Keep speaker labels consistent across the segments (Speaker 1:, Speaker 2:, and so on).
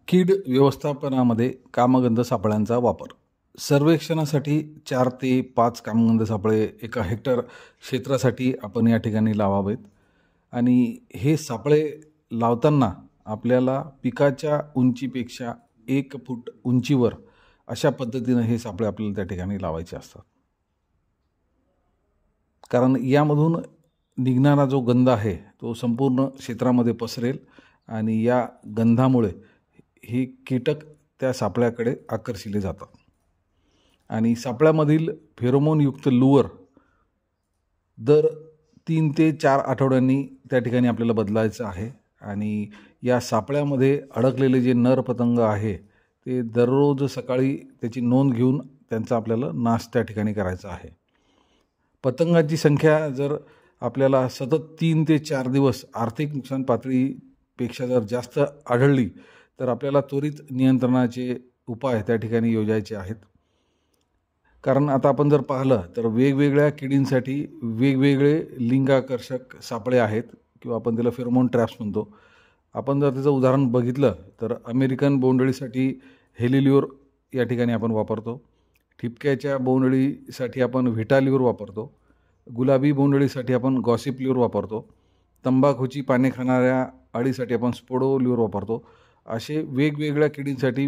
Speaker 1: कीड व्यवस्थापनामध्ये कामगंध सापळ्यांचा वापर. सर्वेक्षणासाठी 4 ते 5 कामगंध सापळे एका हेक्टर क्षेत्रासाठी आपण या ठिकाणी लावावेत आणि हे सापळे लावताना आपल्याला पिकाच्या उंचीपेक्षा 1 फूट उंचीवर अशा पद्धतीने हे सापळे आपल्याला त्या ठिकाणी लावायचे असतात. कारण यामधून निघणारा जो गंध आहे तो संपूर्ण क्षेत्रामध्ये पसरेल आणि या गंधामुळे हे कीटक त्या सापळ्याकडे आकर्षिले जातात आणि सापळ्यामधील फेरोमोनयुक्त लुअर दर 3 ते 4 आठवड्यांनी त्या ठिकाणी आपल्याला बदलायचं आहे आणि या सापळ्यामध्ये अडकलेले जे नर पतंग आहे ते दररोज सकाळी त्याची नोंद घेऊन त्यांचा आपल्याला नाश त्या ठिकाणी करायचा आहे. पतंगांची संख्या जर आपल्याला सतत 3 ते 4 दिवस आर्थिक नुकसान पातळीपेक्षा जर जास्त आढळली तर आपल्याला त्वरित नियंत्रणाचे उपाय त्या ठिकाणी योजायचे आहेत. कारण आता आपण जर पाहिलं तर वेगवेगळ्या किडींसाठी वेगवेगळे लिंगाकर्षक सापळे आहेत किंवा आपण त्याला फेरोमोन ट्रॅप्स म्हणतो. आपण जर त्याचं उदाहरण बघितलं तर अमेरिकन बोंडअळीसाठी हेलिल्युअर या ठिकाणी आपण वापरतो. ठिपक्याच्या बोंडअळीसाठी आपण व्हिटाल्युअर वापरतो. गुलाबी बोंडअळीसाठी आपण गॉसिपल्युअर वापरतो. तंबाखूची पाने खाणाऱ्या अळीसाठी आपण स्पोडोल्युअर वापरतो. असे वेगवेगळ्या किडींसाठी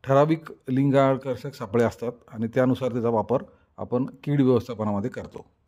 Speaker 1: ठराविक लिंगाकर्षक सापळे असतात आणि त्यानुसार त्याचा वापर आपण कीड व्यवस्थापनामध्ये करतो.